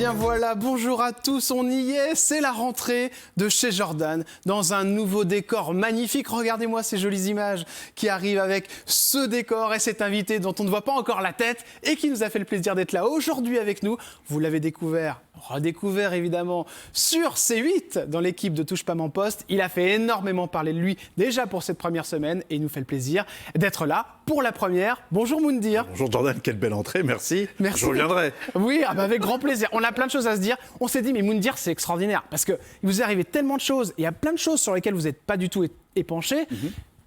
bien voilà, bonjour à tous, on y est, c'est la rentrée de chez Jordan, dans un nouveau décor magnifique. Regardez-moi ces jolies images qui arrivent avec ce décor et cet invité dont on ne voit pas encore la tête et qui nous a fait le plaisir d'être là aujourd'hui avec nous. Vous l'avez découvert, redécouvert évidemment, sur C8, dans l'équipe de Touche pas mon poste. Il a fait énormément parler de lui déjà pour cette première semaine et il nous fait le plaisir d'être là pour la première. Bonjour Moundir. Bonjour Jordan, quelle belle entrée, merci. Merci. Je reviendrai. Oui, avec grand plaisir. On a plein de choses à se dire. On s'est dit, mais Moundir, c'est extraordinaire parce qu'il vous est arrivé tellement de choses. Il y a plein de choses sur lesquelles vous n'êtes pas du tout épanché.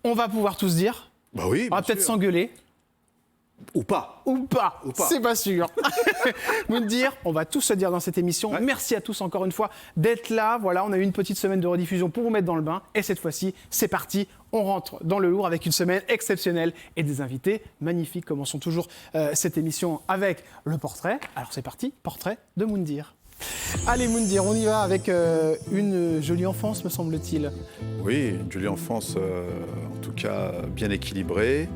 On va pouvoir tous dire. Bah oui, on va peut-être s'engueuler. Ou pas. Ou pas, c'est pas sûr. Moundir, on va tous se dire dans cette émission. Ouais. Merci à tous encore une fois d'être là. Voilà, on a eu une petite semaine de rediffusion pour vous mettre dans le bain. Et cette fois-ci, c'est parti. On rentre dans le lourd avec une semaine exceptionnelle et des invités magnifiques. Commençons toujours cette émission avec le portrait. Alors c'est parti, portrait de Moundir. Allez Moundir, on y va avec une jolie enfance, me semble-t-il. Oui, une jolie enfance, en tout cas bien équilibrée.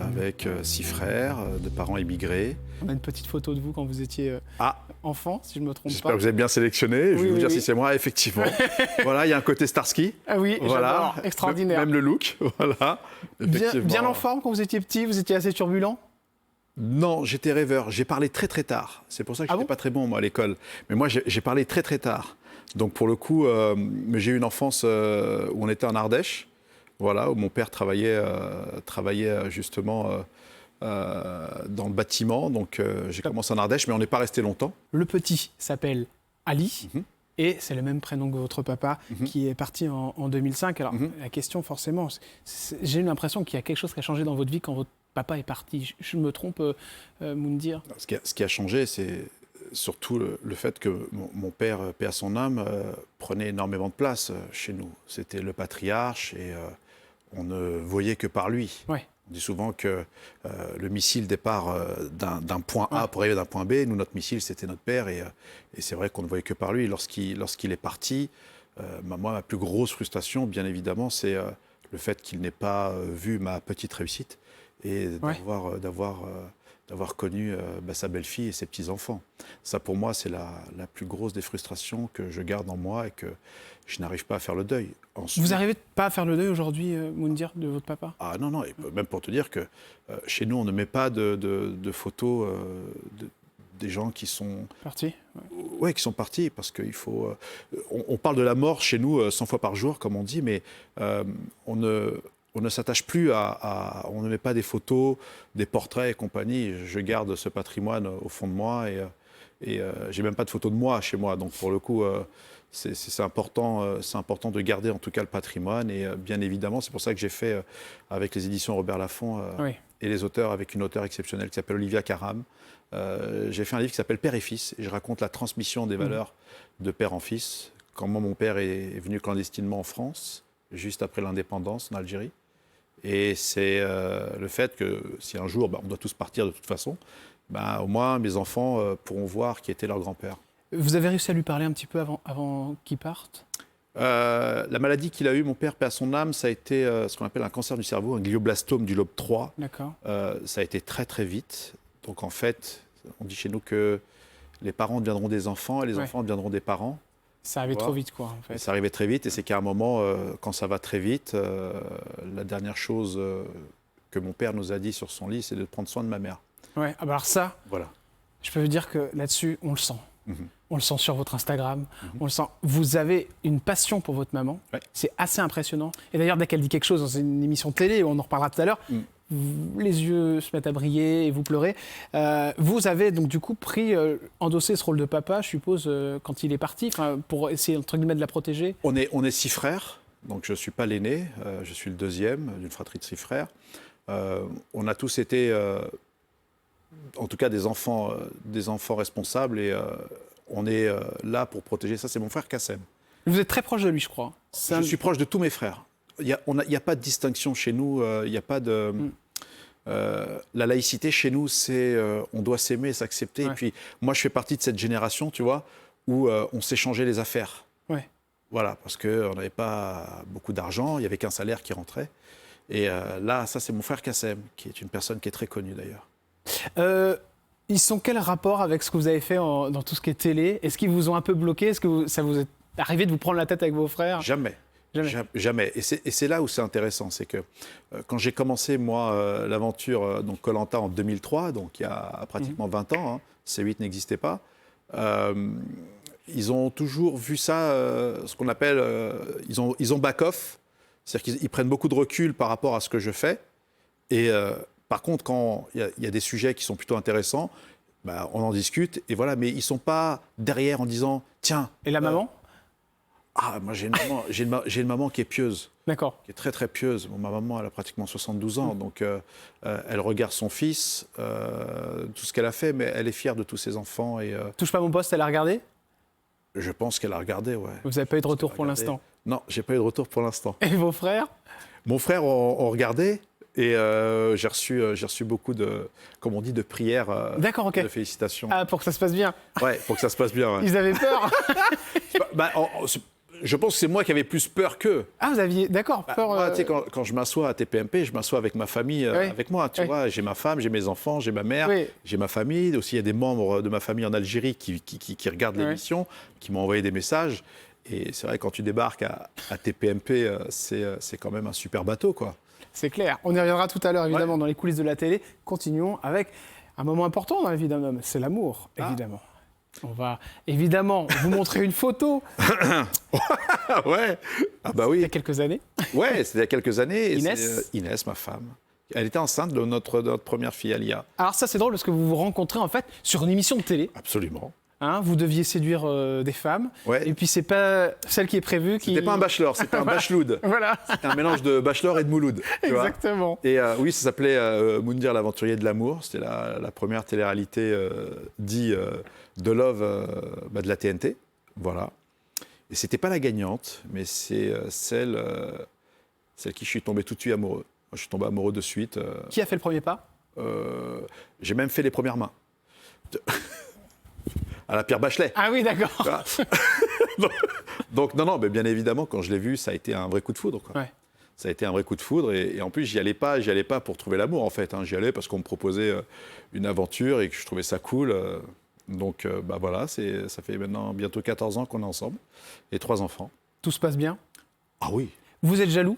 Avec 6 frères, de parents immigrés. On a une petite photo de vous quand vous étiez enfant, si je ne me trompe pas. J'espère que vous êtes bien sélectionné. Je vais vous dire si c'est moi, effectivement. Voilà, il y a un côté Starsky. Ah oui, voilà. Extraordinaire. Même le look, voilà. Bien en forme quand vous étiez petit, vous étiez assez turbulent? Non, j'étais rêveur. J'ai parlé très très tard. C'est pour ça que je n'étais pas très bon moi, à l'école. Mais moi, j'ai parlé très très tard. Donc pour le coup, j'ai eu une enfance où on était en Ardèche. Voilà, où mon père travaillait justement dans le bâtiment. Donc, j'ai commencé en Ardèche, mais on n'est pas resté longtemps. Le petit s'appelle Ali, et c'est le même prénom que votre papa, qui est parti en 2005. Alors, la question, forcément, j'ai eu l'impression qu'il y a quelque chose qui a changé dans votre vie quand votre papa est parti. Je me trompe, Moundir? Ce qui a changé, c'est surtout le fait que mon père, paix à son âme, prenait énormément de place chez nous. C'était le patriarche et on ne voyait que par lui. Ouais. On dit souvent que le missile départ d'un point A pour arriver d'un point B. Nous, notre missile, c'était notre père. Et c'est vrai qu'on ne voyait que par lui. Lorsqu'il est parti, moi, ma plus grosse frustration, bien évidemment, c'est le fait qu'il n'ait pas vu ma petite réussite et d'avoir connu sa belle-fille et ses petits-enfants. Ça, pour moi, c'est la plus grosse des frustrations que je garde en moi et que je n'arrive pas à faire le deuil. Ensuite, vous n'arrivez pas à faire le deuil aujourd'hui, Moundir, de votre papa? Ah non, et même pour te dire que chez nous, on ne met pas de photos des gens qui sont... Partis? Oui, qui sont partis, parce qu'il faut... on parle de la mort chez nous 100 fois par jour, comme on dit, mais on ne s'attache plus on ne met pas des photos, des portraits et compagnie. Je garde ce patrimoine au fond de moi et j'ai même pas de photos de moi chez moi. Donc pour le coup, c'est important de garder en tout cas le patrimoine. Et bien évidemment, c'est pour ça que j'ai fait avec les éditions Robert Laffont et les auteurs, avec une auteure exceptionnelle qui s'appelle Olivia Caram. J'ai fait un livre qui s'appelle Père et Fils. Et je raconte la transmission des valeurs de père en fils. Comment mon père est venu clandestinement en France, juste après l'indépendance en Algérie. Et c'est le fait que si un jour, on doit tous partir de toute façon, au moins mes enfants pourront voir qui était leur grand-père. Vous avez réussi à lui parler un petit peu avant qu'il parte? La maladie qu'il a eue, mon père, paix à son âme, ça a été ce qu'on appelle un cancer du cerveau, un glioblastome du lobe 3. D'accord. Ça a été très très vite. Donc en fait, on dit chez nous que les parents deviendront des enfants et les enfants deviendront des parents. Ça arrivait trop vite, quoi, en fait. Ça arrivait très vite, et c'est qu'à un moment, quand ça va très vite, la dernière chose que mon père nous a dit sur son lit, c'est de prendre soin de ma mère. Ouais, alors ça, voilà. Je peux vous dire que là-dessus, on le sent. On le sent sur votre Instagram, on le sent. Vous avez une passion pour votre maman, c'est assez impressionnant. Et d'ailleurs, dès qu'elle dit quelque chose dans une émission de télé, on en reparlera tout à l'heure, les yeux se mettent à briller et vous pleurez. Vous avez donc du coup endossé ce rôle de papa, je suppose, quand il est parti, pour essayer entre guillemets de la protéger. On est 6 frères, donc je ne suis pas l'aîné, je suis le deuxième d'une fratrie de 6 frères. On a tous été, en tout cas des enfants responsables et on est là pour protéger. Ça, c'est mon frère Kassem. Vous êtes très proche de lui, je crois. Je suis proche de tous mes frères. Il n'y a pas de distinction chez nous, il n'y a pas de... la laïcité chez nous, c'est on doit s'aimer et s'accepter. Et puis, moi, je fais partie de cette génération, tu vois, où on s'échangeait les affaires. Ouais. Voilà, parce qu'on n'avait pas beaucoup d'argent, il n'y avait qu'un salaire qui rentrait. Et là, ça, c'est mon frère Kassem, qui est une personne qui est très connue, d'ailleurs. Ils sont quel rapport avec ce que vous avez fait dans tout ce qui est télé? Est-ce qu'ils vous ont un peu bloqué? Est-ce que ça vous est arrivé de vous prendre la tête avec vos frères? Jamais. Jamais. Jamais. Et c'est là où c'est intéressant, c'est que quand j'ai commencé, moi, l'aventure, donc Koh-Lanta en 2003, donc il y a pratiquement 20 ans, hein, C8 n'existait pas, ils ont toujours vu ça, ce qu'on appelle, ils ont back-off, c'est-à-dire qu'ils prennent beaucoup de recul par rapport à ce que je fais. Et par contre, quand il y a des sujets qui sont plutôt intéressants, bah, on en discute, et voilà, mais ils ne sont pas derrière en disant « Tiens… » Et la maman? Ah, moi j'ai une maman qui est pieuse. D'accord. Qui est très très pieuse. Bon, ma maman, elle a pratiquement 72 ans, donc elle regarde son fils, tout ce qu'elle a fait, mais elle est fière de tous ses enfants. Et Touche pas à mon poste, elle a regardé? je pense qu'elle a regardé, ouais. Vous n'avez pas eu de retour pour Regardé. l'instant? Non, j'ai pas eu de retour pour l'instant. Et vos frères? Mon frère, on regardait, et j'ai reçu beaucoup de, comme on dit, de prières, D'accord, ok. de félicitations. Ah, pour que ça se passe bien. Ouais, pour que ça se passe bien. Ouais. Ils avaient peur? Je pense que c'est moi qui avais plus peur qu'eux. Ah, vous aviez, d'accord, peur. Moi, tu sais, quand je m'assois à TPMP, je m'assois avec ma famille, Oui. avec moi. Tu Oui. vois, j'ai ma femme, j'ai mes enfants, j'ai ma mère, Oui. j'ai ma famille. Aussi, il y a des membres de ma famille en Algérie qui regardent Oui. l'émission, qui m'ont envoyé des messages. Et c'est vrai, quand tu débarques à TPMP, c'est quand même un super bateau, quoi. C'est clair. On y reviendra tout à l'heure, évidemment, dans les coulisses de la télé. Continuons avec un moment important dans la vie d'un homme, c'est l'amour, évidemment. On va évidemment vous montrer une photo Ah ouais. Ah bah il y oui. a quelques années. Ouais, c'était il y a quelques années. Et Inès. c'est, Inès, ma femme. Elle était enceinte de notre première fille, Alia. Alors ça, c'est drôle parce que vous vous rencontrez en fait sur une émission de télé. Absolument. Hein, vous deviez séduire des femmes. Ouais. Et puis c'est pas celle qui est prévue qui. C'était pas un bachelor, c'était un bacheloud. Voilà. C'était un mélange de bachelor et de mouloud. Tu vois. Exactement. Et oui, ça s'appelait Moundir l'aventurier de l'amour. C'était la première télé-réalité dit de Love de la TNT. Voilà. Et c'était pas la gagnante, mais c'est celle qui je suis tombé tout de suite amoureux. Moi, je suis tombé amoureux de suite. Qui a fait le premier pas? J'ai même fait les premières mains. À la Pierre Bachelet. Ah oui, d'accord. Voilà. Donc, non, mais bien évidemment, quand je l'ai vu, ça a été un vrai coup de foudre, quoi. Ouais. Ça a été un vrai coup de foudre. Et en plus, j'y allais pas pour trouver l'amour, en fait. Hein. J'y allais parce qu'on me proposait une aventure et que je trouvais ça cool. Donc, bah voilà, ça fait maintenant bientôt 14 ans qu'on est ensemble. Et 3 enfants. Tout se passe bien. Ah oui. Vous êtes jaloux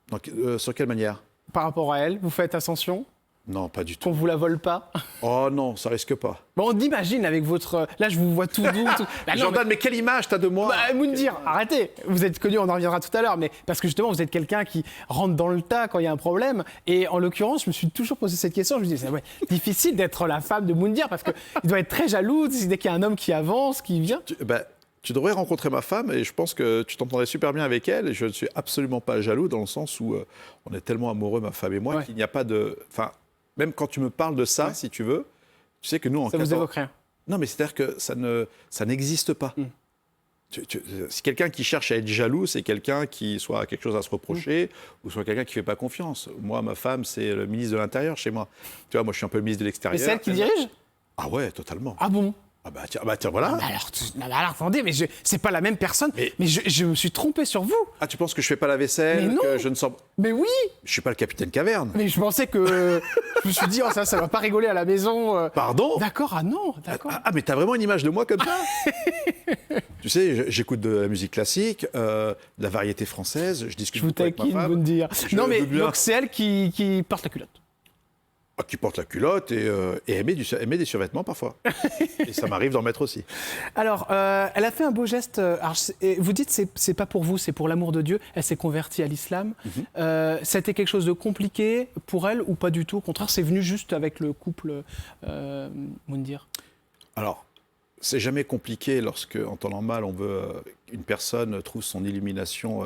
Donc, sur quelle manière? par rapport à elle? Vous faites attention Non, pas du tout. qu'on vous la vole pas? Oh non, ça risque pas. Bon, on imagine avec votre... Là, je vous vois tout doux. Tout... Bah, non, Jordan, mais quelle image t'as de moi? Bah, Moundir, arrêtez. Vous êtes connu, on en reviendra tout à l'heure, mais parce que justement, vous êtes quelqu'un qui rentre dans le tas quand il y a un problème. Et en l'occurrence, je me suis toujours posé cette question. Je me dis, c'est difficile d'être la femme de Moundir parce qu'il doit être très jaloux dès qu'il y a un homme qui avance, qui vient. Tu devrais rencontrer ma femme et je pense que tu t'entendrais super bien avec elle. Et je ne suis absolument pas jaloux dans le sens où on est tellement amoureux, ma femme et moi, Ouais. qu'il n'y a pas de... Enfin, même quand tu me parles de ça, Ouais. si tu veux, tu sais que nous, en Ça vous évoque rien. Non, mais c'est-à-dire que ça n'existe pas. Si quelqu'un qui cherche à être jaloux, c'est quelqu'un qui soit a quelque chose à se reprocher ou soit quelqu'un qui ne fait pas confiance. Moi, ma femme, c'est le ministre de l'Intérieur chez moi. Tu vois, moi, je suis un peu le ministre de Mais l'Extérieur. c'est elle qui dirige? Ah ouais, totalement. Ah bon? Ah bah tiens, voilà. Non, mais alors, attendez, mais c'est pas la même personne. Mais je me suis trompé sur vous. Ah, tu penses que je fais pas la vaisselle, Mais non. que je ne sors... Mais oui. Je suis pas le capitaine Caverne. Mais je pensais que... je me suis dit, oh, ça va pas rigoler à la maison. Pardon? D'accord, ah non, d'accord. Ah, mais t'as vraiment une image de moi comme ça? Tu sais, j'écoute de la musique classique, de la variété française, je discute Je vous beaucoup avec ma taquine, femme. vous me dire. Je Non, mais veux bien. donc c'est elle qui porte la culotte. Ah, qui porte la culotte et aimer des survêtements parfois. Et ça m'arrive d'en mettre aussi. Alors, elle a fait un beau geste. Alors, vous dites c'est pas pour vous, c'est pour l'amour de Dieu. Elle s'est convertie à l'islam. Ça a été quelque chose de compliqué pour elle ou pas du tout? Au contraire, c'est venu juste avec le couple Moundir. Alors, c'est jamais compliqué lorsque, en temps normal, on veut une personne trouve son illumination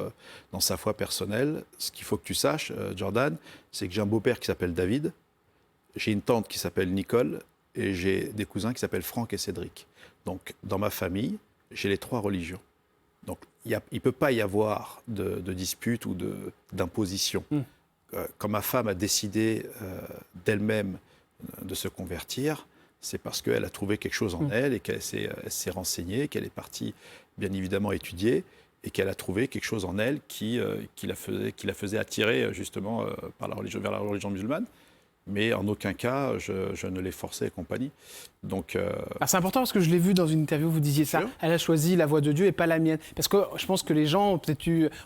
dans sa foi personnelle. Ce qu'il faut que tu saches, Jordan, c'est que j'ai un beau-père qui s'appelle David, j'ai une tante qui s'appelle Nicole et j'ai des cousins qui s'appellent Franck et Cédric. Donc, dans ma famille, j'ai les 3 religions. Donc, il ne peut pas y avoir de dispute ou d'imposition. Quand ma femme a décidé d'elle-même de se convertir, c'est parce qu'elle a trouvé quelque chose en elle et qu'elle s'est renseignée, qu'elle est partie, bien évidemment, étudier et qu'elle a trouvé quelque chose en elle qui la faisait attirer, justement, vers la religion musulmane. mais en aucun cas, je ne l'ai forcé et compagnie. Donc, Ah, c'est important parce que je l'ai vu dans une interview, vous disiez ça. Sûr. Elle a choisi la voie de Dieu et pas la mienne. Parce que je pense que les gens,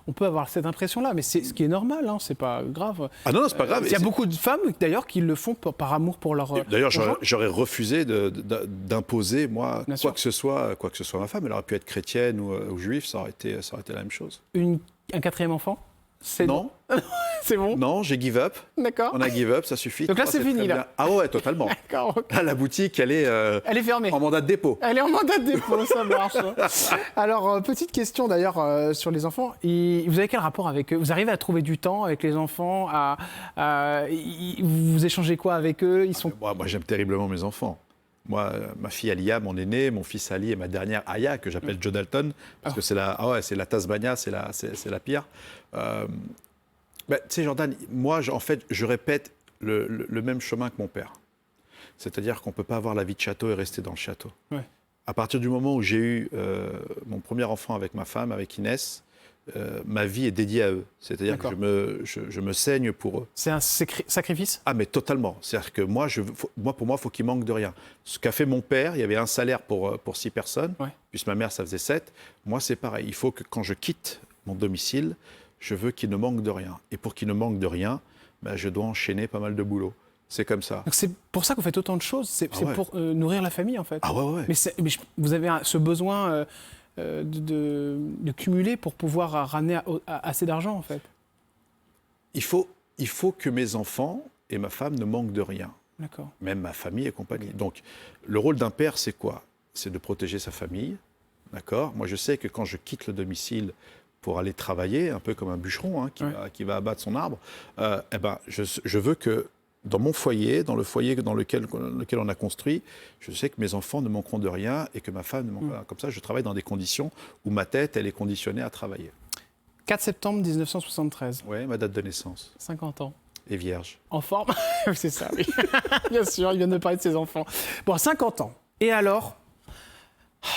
on peut avoir cette impression-là, mais c'est ce qui est normal, hein, c'est pas grave. ah non, c'est pas grave. Il y a beaucoup de femmes d'ailleurs qui le font par amour pour leur. D'ailleurs, conjoint. j'aurais refusé d'imposer, moi, Bien quoi sûr. que ce soit à ma femme. Elle aurait pu être chrétienne ou juive, ça aurait été la même chose. Un quatrième enfant? C'est Non, C'est bon. non, j'ai give up. D'accord. On a give up, ça suffit. Donc là, Trois, c'est fini, très là. bien. Ah ouais, totalement. D'accord. Ok. Là, la boutique, elle est Elle est fermée. en mandat de dépôt. Elle est en mandat de dépôt, ça marche. Alors, petite question d'ailleurs sur les enfants. Vous avez quel rapport avec eux? Vous arrivez à trouver du temps avec les enfants vous échangez quoi avec eux? Ils sont... Moi, j'aime terriblement mes enfants. Moi, ma fille Alia, mon aîné, mon fils Ali et ma dernière Aya, que j'appelle Joe Dalton, parce que c'est la Tasmania, c'est la pire. Tu sais, Jordan, moi, en fait, je répète le même chemin que mon père. C'est-à-dire qu'on ne peut pas avoir la vie de château et rester dans le château. Ouais. À partir du moment où j'ai eu mon premier enfant avec ma femme, avec Inès, ma vie est dédiée à eux. C'est-à-dire que je me saigne pour eux. C'est un sacrifice? Ah, mais totalement. C'est-à-dire que moi, pour moi, il faut qu'il manque de rien. Ce qu'a fait mon père, il y avait un salaire pour 6 personnes, Ouais. puisque ma mère, ça faisait 7. Moi, c'est pareil. Il faut que quand je quitte mon domicile, je veux qu'il ne manque de rien. Et pour qu'il ne manque de rien, je dois enchaîner pas mal de boulot. C'est comme ça. Donc c'est pour ça que vous faites autant de choses. C'est ouais. pour nourrir la famille, en fait. Ah ouais. Mais vous avez ce besoin de cumuler pour pouvoir ramener assez d'argent, en fait. Il faut que mes enfants et ma femme ne manquent de rien. D'accord. Même ma famille et compagnie. Donc, le rôle d'un père, c'est quoi? C'est de protéger sa famille. D'accord? Moi, je sais que quand je quitte le domicile pour aller travailler, un peu comme un bûcheron qui va abattre son arbre, je veux que dans mon foyer, dans le foyer dans lequel on a construit, je sais que mes enfants ne manqueront de rien et que ma femme ne manquera pas. Comme ça, je travaille dans des conditions où ma tête, elle est conditionnée à travailler. 4 septembre 1973. Oui, ma date de naissance. 50 ans. Et vierge. En forme? C'est ça, oui. Bien sûr, il vient de parler de ses enfants. Bon, 50 ans. Et alors,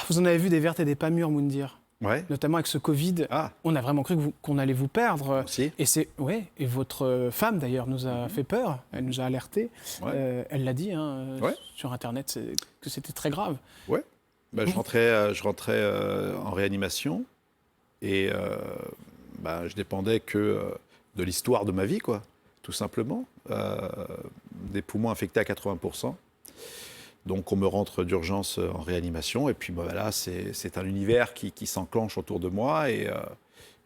vous en avez vu des vertes et des pas mûres, Moundir. Ouais. Notamment avec ce Covid. Ah. On a vraiment cru qu'on allait vous perdre. Aussi. Et votre femme, d'ailleurs, nous a fait peur. Elle nous a alertés. Ouais. Elle l'a dit Ouais. sur Internet que c'était très grave. Ouais. Je rentrais en réanimation et je dépendais que de l'histoire de ma vie, quoi, tout simplement. Des poumons infectés à 80%. Donc on me rentre d'urgence en réanimation et puis là c'est un univers qui s'enclenche autour de moi et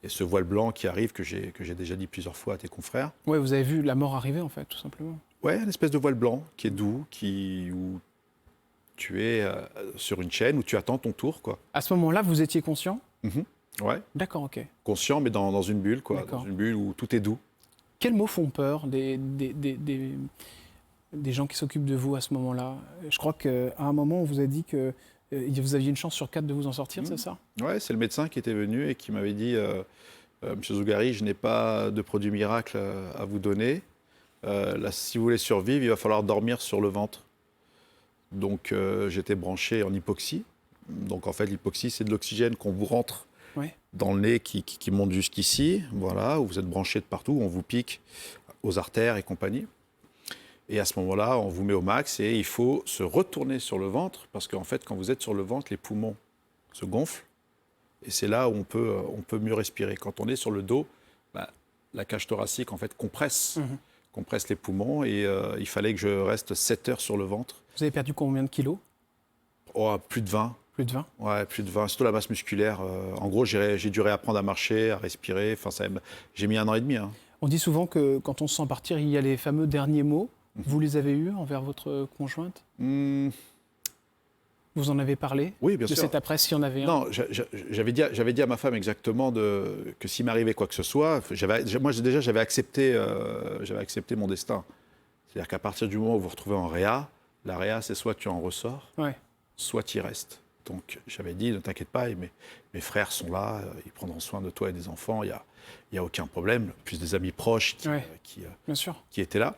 ce voile blanc qui arrive que j'ai déjà dit plusieurs fois à tes confrères. Ouais, vous avez vu la mort arriver en fait, tout simplement. Ouais, une espèce de voile blanc qui est doux, où tu es sur une chaîne où tu attends ton tour, quoi. À ce moment-là, vous étiez conscient? Ouais. D'accord, ok. Conscient, mais dans une bulle, quoi. D'accord. Dans une bulle où tout est doux. Quels mots font peur des gens qui s'occupent de vous à ce moment-là? Je crois qu'à un moment, on vous a dit que vous aviez une chance sur 4 de vous en sortir, c'est ça? Ouais, c'est le médecin qui était venu et qui m'avait dit Monsieur Zougari, je n'ai pas de produit miracle à vous donner. Là, si vous voulez survivre, il va falloir dormir sur le ventre. Donc, j'étais branché en hypoxie. Donc, en fait, l'hypoxie, c'est de l'oxygène qu'on vous rentre dans le nez qui monte jusqu'ici. Voilà, où vous êtes branché de partout, on vous pique aux artères et compagnie. Et à ce moment-là, on vous met au max et il faut se retourner sur le ventre parce qu'en fait, quand vous êtes sur le ventre, les poumons se gonflent et c'est là où on peut mieux respirer. Quand on est sur le dos, la cage thoracique en fait compresse les poumons et il fallait que je reste 7 heures sur le ventre. Vous avez perdu combien de kilos? Oh, plus de 20. Plus de 20? Ouais, plus de 20, surtout la masse musculaire. En gros, j'ai dû réapprendre à marcher, à respirer. Enfin, j'ai mis 1 an et demi. On dit souvent que quand on se sent partir, il y a les fameux derniers mots. Vous les avez eus envers votre conjointe? Vous en avez parlé? Oui, bien sûr. De cet après, s'il y en avait un? Non, j'avais dit à ma femme exactement que s'il m'arrivait quoi que ce soit, j'avais accepté mon destin. C'est-à-dire qu'à partir du moment où vous vous retrouvez en réa, la réa, c'est soit tu en ressors, soit tu y restes. Donc j'avais dit, ne t'inquiète pas, mes frères sont là, ils prendront soin de toi et des enfants, il n'y a aucun problème. Plus des amis proches qui étaient là.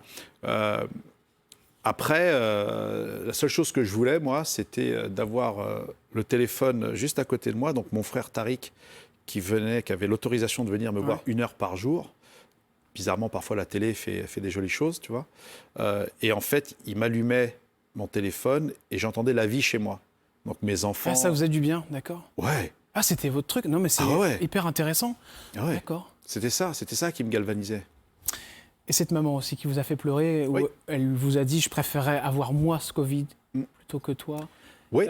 Après, la seule chose que je voulais, moi, c'était d'avoir le téléphone juste à côté de moi. Donc mon frère Tariq, qui avait l'autorisation de venir me voir 1 heure par jour, bizarrement, parfois, la télé fait des jolies choses, tu vois. Et en fait, il m'allumait mon téléphone et j'entendais la vie chez moi. Donc, mes enfants... Ah, ça vous a du bien, d'accord. Ouais. Ah, c'était votre truc. Non, mais c'est hyper intéressant. Ouais. D'accord. C'était ça qui me galvanisait. Et cette maman aussi qui vous a fait pleurer, Oui. où elle vous a dit « je préférais avoir moi ce Covid plutôt que toi ». Oui.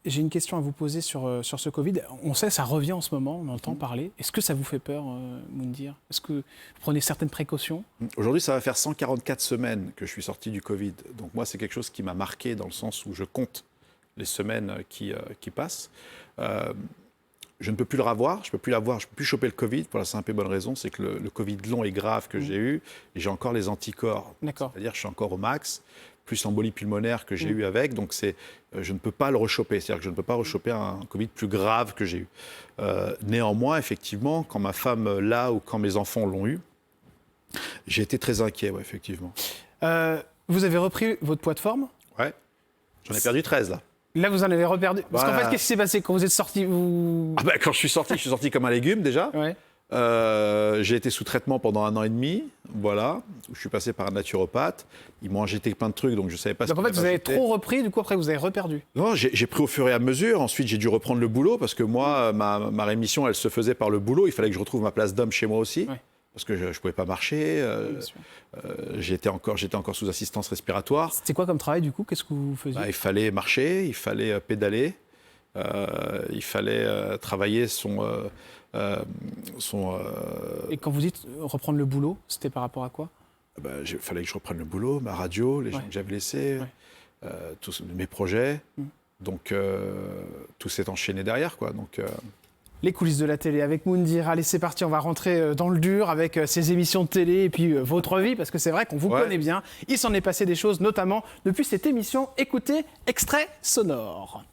J'ai une question à vous poser sur ce Covid. On sait, ça revient en ce moment, on entend parler. Est-ce que ça vous fait peur, Moundir? Est-ce que vous prenez certaines précautions? Aujourd'hui, ça va faire 144 semaines que je suis sorti du Covid. Donc moi, c'est quelque chose qui m'a marqué dans le sens où je compte les semaines qui passent. Je ne peux plus le revoir, je ne peux plus choper le Covid pour la simple et bonne raison, c'est que le Covid long et grave que j'ai eu, et j'ai encore les anticorps. D'accord. C'est-à-dire que je suis encore au max, plus l'embolie pulmonaire que j'ai eu avec, donc je ne peux pas le rechoper. C'est-à-dire que je ne peux pas rechoper un Covid plus grave que j'ai eu. Néanmoins, effectivement, quand ma femme l'a ou quand mes enfants l'ont eu, j'ai été très inquiet, ouais, effectivement. Vous avez repris votre poids de forme? Ouais. J'en ai perdu 13, là. Là, vous en avez reperdu. Parce qu'en Voilà. fait, qu'est-ce qui s'est passé quand vous êtes sorti Quand je suis sorti comme un légume, déjà. Ouais. J'ai été sous traitement pendant 1 an et demi, voilà. Je suis passé par un naturopathe. Ils m'ont injecté plein de trucs, donc je ne savais pas ce Donc en fait, vous avez trop repris, du coup, après, vous avez reperdu. Non, j'ai pris au fur et à mesure. Ensuite, j'ai dû reprendre le boulot parce que moi, ma rémission, elle se faisait par le boulot. Il fallait que je retrouve ma place d'homme chez moi aussi. Ouais. Parce que je ne pouvais pas marcher. Bien sûr. J'étais encore sous assistance respiratoire. C'était quoi comme travail, du coup? Qu'est-ce que vous faisiez? Il fallait marcher, il fallait pédaler, il fallait travailler Et quand vous dites reprendre le boulot, c'était par rapport à quoi? Il fallait que je reprenne le boulot, ma radio, les gens que j'avais laissés, tous mes projets. Donc, tout s'est enchaîné derrière, quoi. Donc, Les coulisses de la télé avec Moundir. Allez, c'est parti, on va rentrer dans le dur avec ces émissions de télé et puis votre vie, parce que c'est vrai qu'on vous connaît bien. Il s'en est passé des choses, notamment depuis cette émission. Écoutez, extrait sonore.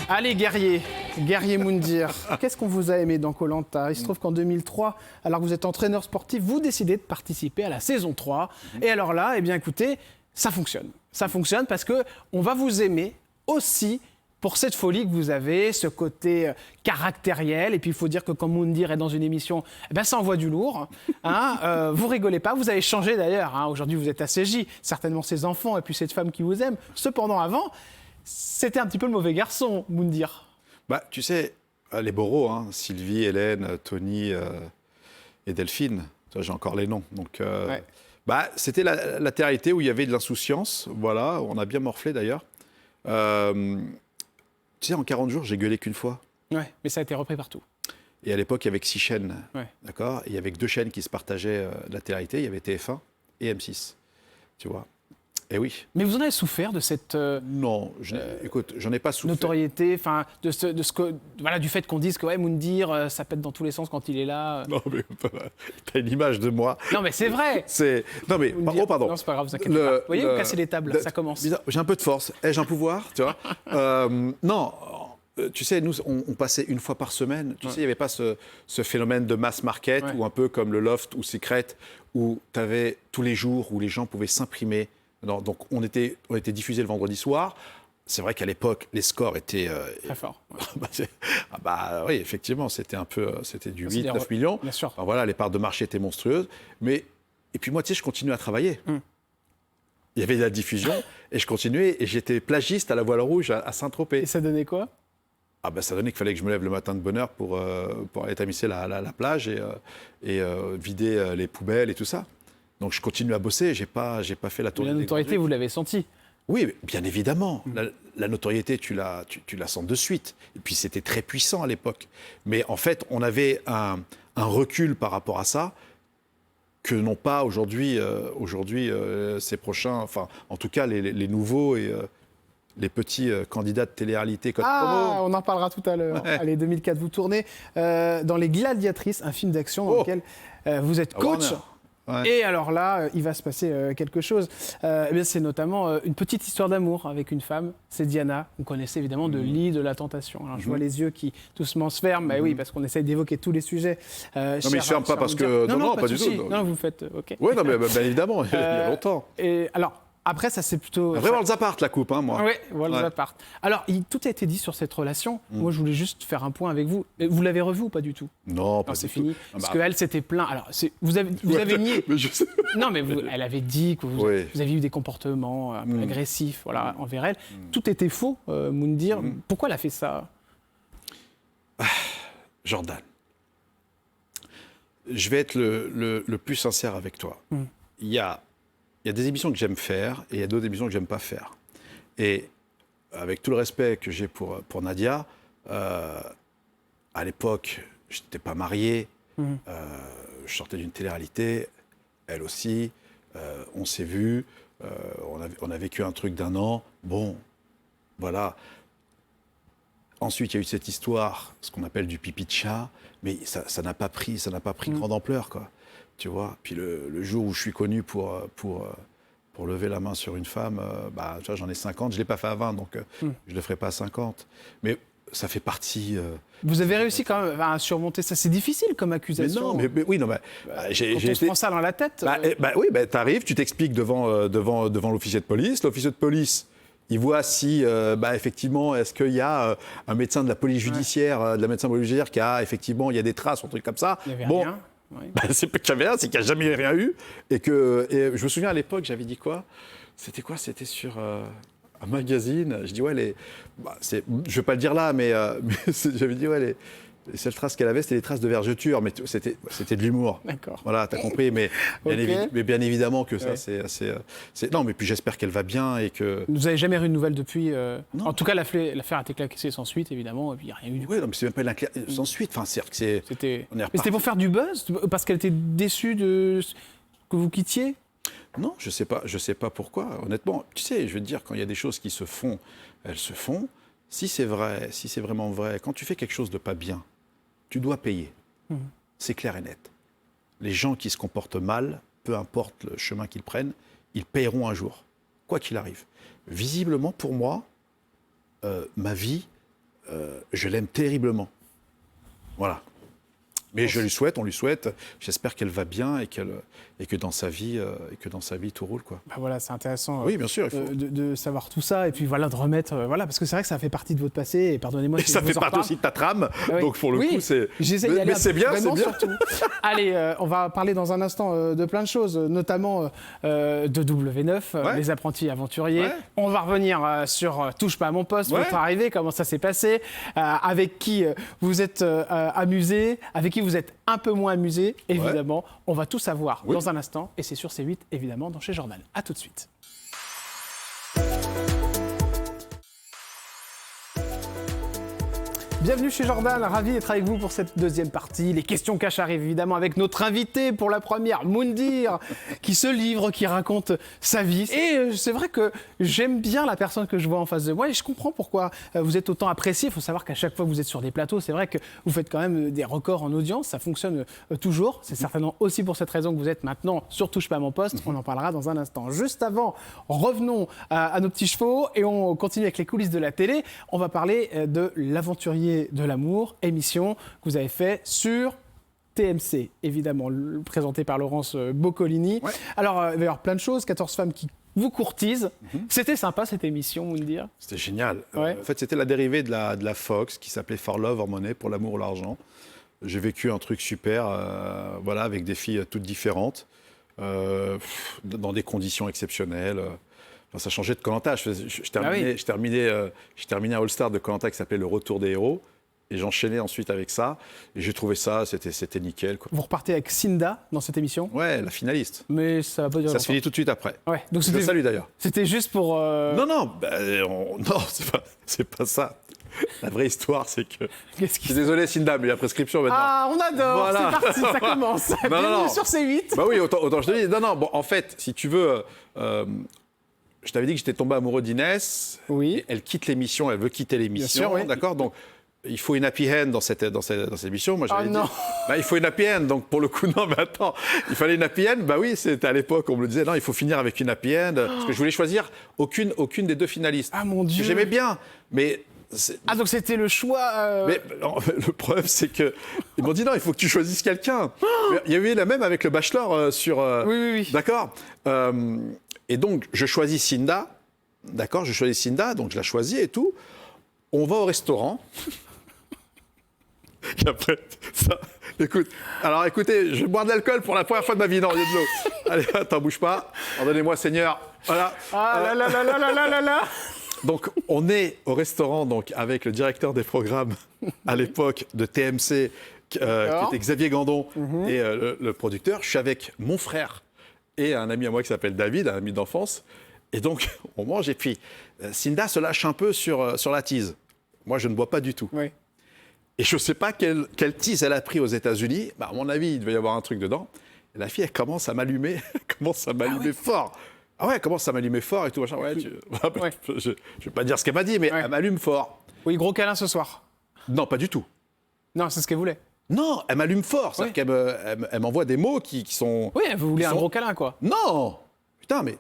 Allez, guerrier Moundir, qu'est-ce qu'on vous a aimé dans Koh Lanta? Il se trouve qu'en 2003, alors que vous êtes entraîneur sportif, vous décidez de participer à la saison 3. Et alors là, eh bien écoutez, ça fonctionne. Ça fonctionne parce qu'on va vous aimer aussi pour cette folie que vous avez, ce côté caractériel. Et puis il faut dire que quand Moundir est dans une émission, eh ben, ça envoie du lourd. Hein. Vous rigolez pas, vous avez changé d'ailleurs. Hein. Aujourd'hui, vous êtes ACJ, certainement ses enfants et puis cette femme qui vous aime. Cependant, avant, c'était un petit peu le mauvais garçon, Moundir. tu sais, les boros, hein, Sylvie, Hélène, Tony et Delphine, j'ai encore les noms. Donc, c'était la latéralité où il y avait de l'insouciance. Voilà, on a bien morflé d'ailleurs. Tu sais, en 40 jours, j'ai gueulé qu'une fois. Ouais, mais ça a été repris partout. Et à l'époque, il y avait que 6 chaînes. Ouais. D'accord. Et il y avait que 2 chaînes qui se partageaient la latéralité. Il y avait TF1 et M6. Tu vois. Et oui. Mais vous en avez souffert de cette non, écoute, j'en ai pas souffert. notoriété, enfin, du fait qu'on dise que Moundir, ça pète dans tous les sens quand il est là. Non, mais t'as une image de moi. Non, mais c'est vrai. Non, mais Moundir. pardon. Non, c'est pas grave, vous inquiétez pas. Vous voyez, vous cassez les tables, ça commence. J'ai un peu de force. Ai-je un pouvoir, tu vois. Non. Tu sais, nous, on passait une fois par semaine. Tu sais, il n'y avait pas ce phénomène de mass market ou un peu comme le Loft ou Secret, où tu avais tous les jours où les gens pouvaient s'imprimer. Donc, on était diffusé le vendredi soir. C'est vrai qu'à l'époque, les scores étaient... Très fort. Oui, effectivement, c'était du 8-9 millions. Bien sûr. Enfin, voilà, les parts de marché étaient monstrueuses. Et puis moi, tu sais, je continuais à travailler. Il y avait de la diffusion et je continuais. Et j'étais plagiste à la Voile Rouge à Saint-Tropez. Et ça donnait quoi? Ça donnait qu'il fallait que je me lève le matin de bonne heure pour aller tamisser la plage et vider les poubelles et tout ça. Donc je continue à bosser, j'ai pas fait la tournée. La notoriété, vous l'avez sentie? Oui, bien évidemment. La notoriété, tu la sens de suite. Et puis c'était très puissant à l'époque. Mais en fait, on avait un recul par rapport à ça que n'ont pas aujourd'hui ces prochains, enfin en tout cas les nouveaux et les petits candidats de télé-réalité Code Promo. On en parlera tout à l'heure. Ouais. Allez, 2004, vous tournez dans Les Gladiatrices, un film d'action dans lequel vous êtes coach. Ouais. Et alors là, il va se passer quelque chose. C'est notamment une petite histoire d'amour avec une femme, c'est Diana. Vous connaissez évidemment de Lit de la Tentation. Alors, je vois les yeux qui doucement se ferment. Oui, parce qu'on essaye d'évoquer tous les sujets. Non, mais ils ne se ferment pas parce que... Non, pas du tout. Non, vous faites... OK. Oui, non, mais bien évidemment, il y a longtemps. Et alors, après, ça c'est plutôt... Vraiment Walls Apart, la coupe, hein, moi. Oui, Walls Ouais. Apart. Alors, tout a été dit sur cette relation. Moi, je voulais juste faire un point avec vous. Vous l'avez revu ou pas du tout? Non, pas Non, c'est du tout. fini. Ah, Parce bah, qu'elle s'était plaint. Alors, vous avez nié. Mais je sais. Non, mais elle avait dit que vous, Oui. vous aviez eu des comportements un peu agressifs voilà, envers elle. Tout était faux, Moundir. Pourquoi elle a fait ça? Jordan, je vais être le plus sincère avec toi. Il y a des émissions que j'aime faire et il y a d'autres émissions que j'aime pas faire. Et avec tout le respect que j'ai pour Nadia, à l'époque, je n'étais pas marié, je sortais d'une télé-réalité, elle aussi, on s'est vus, on a vécu un truc d'1 an, bon, voilà. Ensuite, il y a eu cette histoire, ce qu'on appelle du pipi de chat, mais ça n'a pas pris grande ampleur, quoi. Tu vois. Puis le jour où je suis connu pour lever la main sur une femme, tu vois, j'en ai 50, je ne l'ai pas fait à 20, donc je ne le ferai pas à 50. Mais ça fait partie... Vous avez réussi quand même à surmonter ça. C'est difficile comme mais accusation. non, mais oui, non, mais... j'ai Quand on se été- prend ça dans la tête. oui, t'arrives, tu t'expliques devant l'officier de police. L'officier de police, il voit si, effectivement, est-ce qu'il y a un médecin de la police judiciaire, de la médecin de la police judiciaire qui a, effectivement, il y a des traces, un truc comme ça. Il n'y avait Bon, rien. Oui. c'est pas qu'il y avait rien, c'est qu'il n'y a jamais rien eu. Et je me souviens à l'époque, j'avais dit quoi? C'était quoi? C'était sur un magazine. Je dis, ouais, je ne vais pas le dire là, mais j'avais dit, ouais, les seules traces qu'elle avait, c'était les traces de vergeture, mais c'était de l'humour. D'accord. Voilà, t'as compris, mais bien évidemment que ça, Ouais. Non, mais puis j'espère qu'elle va bien et que... Vous n'avez jamais eu de nouvelles depuis Non. En tout cas, l'affaire a été classée sans suite, évidemment, et puis il n'y a rien eu du coup. Oui, non, mais c'est même pas sans suite. Enfin, c'est-à-dire que c'est... C'était... On est Mais reparti. c'était pour faire du buzz? Parce qu'elle était déçue que vous quittiez? Non, je sais pas pourquoi. Honnêtement, tu sais, je veux te dire, quand il y a des choses qui se font, elles se font. Si c'est vrai, si c'est vraiment vrai, quand tu fais quelque chose de pas bien, tu dois payer. C'est clair et net. Les gens qui se comportent mal, peu importe le chemin qu'ils prennent, ils paieront un jour, quoi qu'il arrive. Visiblement, pour moi, ma vie, je l'aime terriblement. Voilà. Mais on lui souhaite. J'espère qu'elle va bien et que dans sa vie, tout roule, quoi. Bah voilà, c'est intéressant Oui, bien sûr, il faut. de savoir tout ça, et puis voilà, de remettre... voilà, parce que c'est vrai que ça fait partie de votre passé, et pardonnez-moi Et si ça je fait vous en partie reparle. aussi de ta trame. Ah oui. Donc pour le Oui, coup, c'est. j'essaie d'y aller Mais c'est bien, c'est vraiment bien. surtout. Allez, on va parler dans un instant de plein de choses, notamment de W9, Ouais. les apprentis aventuriers. Ouais. On va revenir sur Touche pas à mon poste, Ouais. votre arrivée, comment ça s'est passé, avec qui vous êtes amusé, avec qui vous êtes un peu moins amusé, évidemment. On va tout savoir Oui. dans un instant, et c'est sur C8, évidemment, dans Chez Jordan. À tout de suite. Bienvenue chez Jordan, ravi d'être avec vous pour cette deuxième partie. Les questions cash arrivent évidemment avec notre invité pour la première, Moundir, qui se livre, qui raconte sa vie. Et c'est vrai que j'aime bien la personne que je vois en face de moi et je comprends pourquoi vous êtes autant apprécié. Il faut savoir qu'à chaque fois que vous êtes sur des plateaux, c'est vrai que vous faites quand même des records en audience, ça fonctionne toujours. C'est certainement aussi pour cette raison que vous êtes maintenant sur Touche pas à mon poste. On en parlera dans un instant. Juste avant, revenons à nos petits chevaux et on continue avec les coulisses de la télé. On va parler de l'aventurier de l'amour, émission que vous avez fait sur TMC, évidemment, présenté par Laurence Boccolini. Ouais. Alors, il va y avoir plein de choses, 14 femmes qui vous courtisent. C'était sympa cette émission, vous me dire. C'était génial. Ouais. En fait, c'était la dérivée de la Fox qui s'appelait For Love or Money, pour l'amour ou l'argent. J'ai vécu un truc super, voilà, avec des filles toutes différentes, dans des conditions exceptionnelles. Enfin, ça changeait de Koh-Lanta. Je terminais un All-Star de Koh-Lanta qui s'appelait Le Retour des héros. Et j'enchaînais ensuite avec ça. Et j'ai trouvé ça, c'était nickel, quoi. Vous repartez avec Cinda dans cette émission, Ouais, la finaliste. mais ça va pas durer Ça se longtemps. finit tout de suite après. Ouais, donc Je le salue d'ailleurs. c'était juste pour... Non, c'est pas ça. La vraie histoire, c'est que... Qu'est-ce Je qui... suis désolé, Cinda, mais il y a prescription maintenant. Ah, on adore, Voilà. c'est parti, ça commence. Bienvenue non. sur C8. Bah oui, autant je te dis. Non, bon, en fait, si tu veux, je t'avais dit que j'étais tombé amoureux d'Inès. Oui. Elle quitte l'émission, elle veut quitter l'émission, sûr, oui. d'accord. Donc, il faut une happy end dans cette émission. Moi, j'avais Oh dit, non. il faut une happy end. Donc, pour le coup, non, mais attends, il fallait une happy end. Bah oui, c'était à l'époque, on me le disait, non, il faut finir avec une happy end. Parce que je voulais choisir aucune des deux finalistes. Ah, mon Dieu. J'aimais bien, mais... Ah, donc c'était le choix... Mais non, le problème, c'est que ils m'ont dit non, il faut que tu choisisses quelqu'un. Il y a eu la même avec le Bachelor sur. Oui. D'accord. Et donc, je choisis Cinda, d'accord, donc je la choisis et tout. On va au restaurant. Et après, ça, écoutez, je vais boire de l'alcool pour la première fois de ma vie. Non, il y a de l'eau. Allez, attends, bouge pas. Pardonnez-moi, Seigneur. Voilà. Ah là là là là là là là là. Donc, on est au restaurant donc, avec le directeur des programmes à l'époque de TMC, qui était Xavier Gandon, et le producteur. Je suis avec mon frère et un ami à moi qui s'appelle David, un ami d'enfance. Et donc, on mange. Et puis, Cinda se lâche un peu sur la tease. Moi, je ne bois pas du tout. Oui. Et je ne sais pas quelle tease elle a pris aux États-Unis. Bah, à mon avis, il devait y avoir un truc dedans. Et la fille, elle commence à m'allumer. Fort. Ah ouais, elle commence à m'allumer fort et tout. Machin. Ouais, Ouais. Je ne vais pas dire ce qu'elle m'a dit, mais elle m'allume fort. Oui, gros câlin ce soir. Non, pas du tout. Non, c'est ce qu'elle voulait. Non, elle m'allume fort. C'est-à-dire qu'elle m'envoie des mots qui sont... Oui, vous voulez un sont- gros câlin, quoi. Non. Putain, mais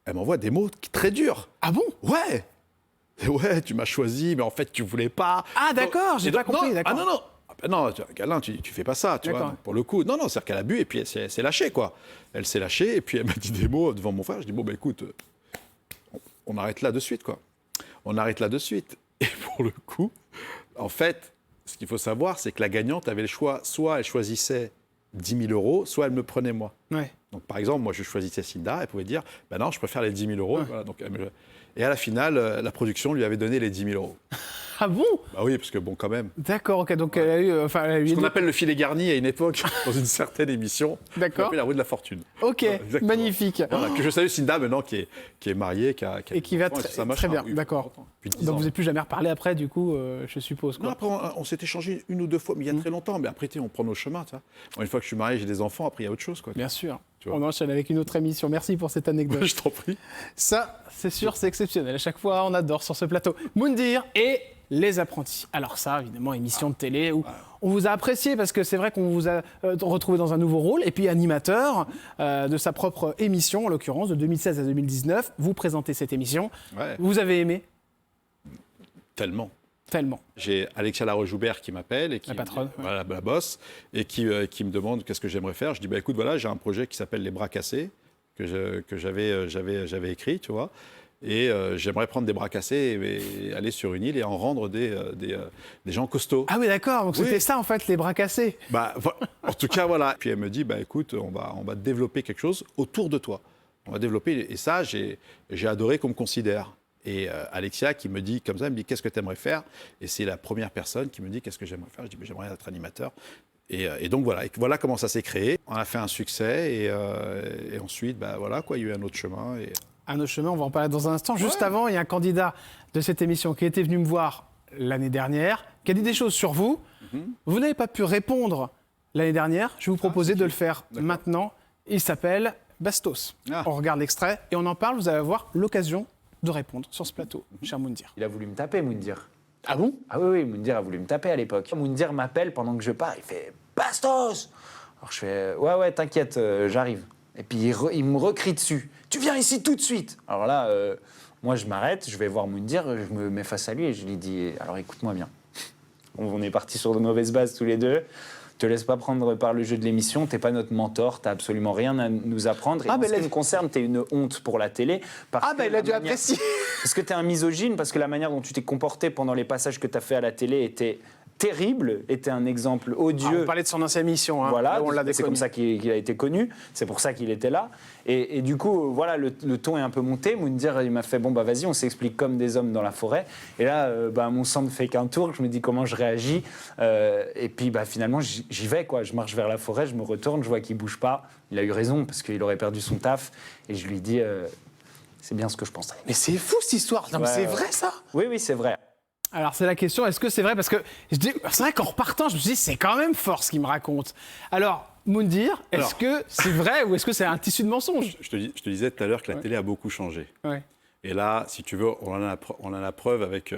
elle m'envoie des mots très durs. Ah bon? Ouais. Ouais, tu m'as choisi, mais en fait, tu voulais pas. Ah d'accord, j'ai pas compris, non, d'accord. Ah non, non. Ah ben non, Alain, tu fais pas ça, tu vois, D'accord. pour le coup. Non, non, c'est-à-dire qu'elle a bu et puis elle s'est lâchée, quoi. Elle s'est lâchée et puis elle m'a dit des mots devant mon frère. Je dis, bon, bah écoute, on arrête là de suite, quoi. On arrête là de suite. Et pour le coup, en fait, ce qu'il faut savoir, c'est que la gagnante avait le choix, soit elle choisissait 10 000 euros, soit elle me prenait moi. Ouais. Donc, par exemple, moi, je choisissais Cinda, elle pouvait dire, ben non, je préfère les 10 000 euros. Voilà, donc, et à la finale, la production lui avait donné les 10 000 euros. Ah bon? Bah oui, parce que bon, quand même. D'accord, ok, donc elle a eu... elle a eu Ce qu'on appelle le filet garni à une époque, dans une certaine émission. D'accord. On appelle la roue de la fortune. Ok, Exactement. magnifique. Voilà, que je salue Cinda maintenant, qui est mariée, qui a Et qui va des enfants, très, tout ça, très machin. bien, Oui, d'accord. longtemps, depuis 10 Donc ans. vous n'avez plus jamais reparlé après, du coup, je suppose, Non, quoi. après, on s'est échangé une ou deux fois, mais il y a très longtemps. Mais après, on prend nos chemins. Tu vois. Bon, une fois que je suis marié, j'ai des enfants, après, il y a autre chose. Quoi. Bien sûr. Tu vois. On enchaîne avec une autre émission. Merci pour cette anecdote. Je t'en prie. Ça, c'est sûr, c'est exceptionnel. À chaque fois, on adore sur ce plateau. Moundir et Les Apprentis. Alors ça, évidemment, émission de télé où on vous a apprécié parce que c'est vrai qu'on vous a retrouvé dans un nouveau rôle et puis animateur de sa propre émission, en l'occurrence, de 2016 à 2019. Vous présentez cette émission. Ouais. Vous avez aimé Tellement. tellement. J'ai Alexia Laroche-Joubert qui m'appelle, et qui La patronne, me dit- voilà, la boss, et qui me demande qu'est-ce que j'aimerais faire. Je dis, bah, écoute, voilà, j'ai un projet qui s'appelle Les Bras Cassés, que j'avais écrit, tu vois. Et j'aimerais prendre des bras cassés et aller sur une île et en rendre des gens costauds. Ah oui, d'accord. Donc Oui. c'était ça, en fait, les bras cassés. Bah, en tout cas, voilà. Puis elle me dit, bah, écoute, on va développer quelque chose autour de toi. On va développer, et ça, j'ai adoré qu'on me considère. Et Alexia qui me dit comme ça, elle me dit, qu'est-ce que tu aimerais faire? Et c'est la première personne qui me dit, qu'est-ce que j'aimerais faire? Je dis, j'aimerais être animateur. Et donc voilà, voilà comment ça s'est créé. On a fait un succès et ensuite, bah, voilà, quoi, il y a eu un autre chemin. Et... Un autre chemin, on va en parler dans un instant. Juste avant, il y a un candidat de cette émission qui était venu me voir l'année dernière, qui a dit des choses sur vous. Vous n'avez pas pu répondre l'année dernière. Je vais vous proposer de le faire maintenant. Il s'appelle Bastos. Ah. On regarde l'extrait et on en parle. Vous allez avoir l'occasion de répondre sur ce plateau, cher Moundir. Il a voulu me taper, Moundir. Ah bon? Ah oui, Moundir a voulu me taper à l'époque. Moundir m'appelle pendant que je pars, il fait « Bastos !» Alors je fais « Ouais, t'inquiète, j'arrive. » Et puis il me recrie dessus « Tu viens ici tout de suite !» Alors là, moi je m'arrête, je vais voir Moundir, je me mets face à lui et je lui dis « Alors écoute-moi bien, on est partis sur de mauvaises bases tous les deux. Te laisse pas prendre par le jeu de l'émission, t'es pas notre mentor, t'as absolument rien à nous apprendre. Et en ce qui me concerne, t'es une honte pour la télé. Parce que il a dû la manière- apprécier. Parce que t'es un misogyne, parce que la manière dont tu t'es comporté pendant les passages que t'as fait à la télé était terrible, était un exemple odieux. On parlait de son ancienne émission. Hein. Voilà, Là où on l'a c'est déconnu. comme ça qu'il a été connu, c'est pour ça qu'il était là. Et du coup, voilà, le ton est un peu monté. Moundir, il m'a fait, bon, bah vas-y, on s'explique comme des hommes dans la forêt. Et là, mon sang ne fait qu'un tour, je me dis comment je réagis. Et puis, finalement, j'y vais, quoi. Je marche vers la forêt, je me retourne, je vois qu'il bouge pas. Il a eu raison, parce qu'il aurait perdu son taf. Et je lui dis, c'est bien ce que je pensais. Mais c'est fou cette histoire. Non, mais Ouais, c'est ouais. vrai ça. Oui, c'est vrai. Alors c'est la question, est-ce que c'est vrai? Parce que c'est vrai qu'en repartant, je me suis dit, c'est quand même fort ce qu'il me raconte. Alors, Moundir, est-ce Alors. que c'est vrai ou est-ce que c'est un tissu de mensonge? Je te disais tout à l'heure que la télé a beaucoup changé. Ouais. Et là, si tu veux, on en a la preuve avec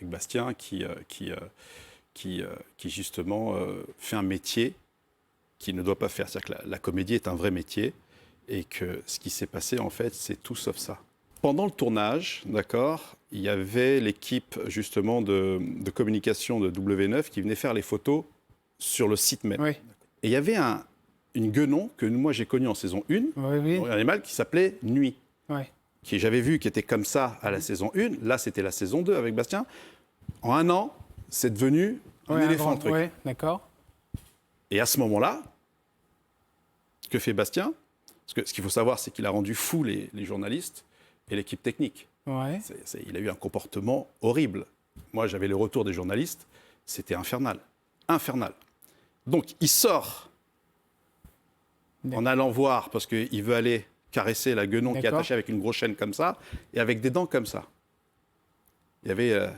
Bastien qui justement fait un métier qu'il ne doit pas faire. C'est-à-dire que la comédie est un vrai métier et que ce qui s'est passé, en fait, c'est tout sauf ça. Pendant le tournage, d'accord, il y avait l'équipe justement de communication de W9 qui venait faire les photos sur le site même. Oui. Et il y avait une guenon que moi j'ai connue en saison 1, Oui. un animal qui s'appelait Nuit, Ouais. qui j'avais vu qui était comme ça à la saison 1. Là, c'était la saison 2 avec Bastien. En un an, c'est devenu un éléphant, le truc. Oui, d'accord. Et à ce moment-là, ce que fait Bastien, parce que ce qu'il faut savoir, c'est qu'il a rendu fou les journalistes et l'équipe technique. Ouais. Il a eu un comportement horrible. Moi, j'avais le retour des journalistes, c'était infernal. Infernal. Donc, il sort en allant voir, parce qu'il veut aller caresser la guenon qui est attachée avec une grosse chaîne comme ça, et avec des dents comme ça. Il y avait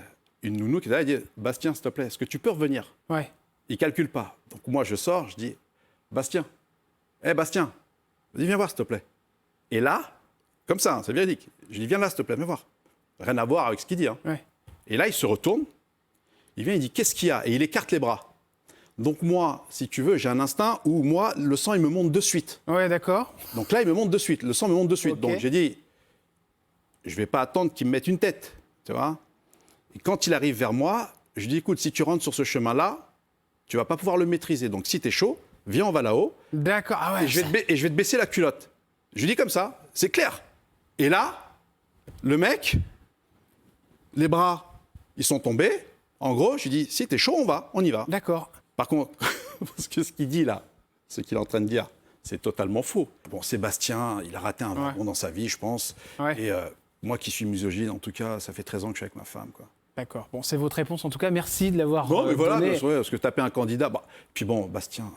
une nounou qui était là, elle dit « Bastien, s'il te plaît, est-ce que tu peux revenir ?» Ouais. Il ne calcule pas. Donc, moi, je sors, je dis « Bastien, Bastien, vas-y, viens voir, s'il te plaît. » Et là, comme ça, c'est véridique, je dis « Viens là, s'il te plaît, viens voir. » Rien à voir avec ce qu'il dit. Hein. Ouais. Et là, il se retourne, il vient, il dit « Qu'est-ce qu'il y a ?» Et il écarte les bras. Donc moi, si tu veux, j'ai un instinct où moi, le sang, il me monte de suite. Ouais, d'accord. Donc là, il me monte de suite, le sang me monte de suite. Ok. Donc j'ai dit, je ne vais pas attendre qu'il me mette une tête, tu vois. Et quand il arrive vers moi, je dis, écoute, si tu rentres sur ce chemin-là, tu ne vas pas pouvoir le maîtriser. Donc si tu es chaud, viens, on va là-haut, D'accord. Ah ouais. et je vais te baisser la culotte. Je lui dis comme ça, c'est clair. Et là, le mec, les bras, ils sont tombés. En gros, je lui dis, si tu es chaud, on y va. D'accord. Par contre, parce que ce qu'il dit là, ce qu'il est en train de dire, c'est totalement faux. Bon, Sébastien, il a raté un wagon dans sa vie, je pense. Ouais. Et moi qui suis misogyne, en tout cas, ça fait 13 ans que je suis avec ma femme, quoi. D'accord. Bon, c'est votre réponse. En tout cas, merci de l'avoir Bon, mais voilà, donnée. parce que taper un candidat... Bah, puis bon, Bastien...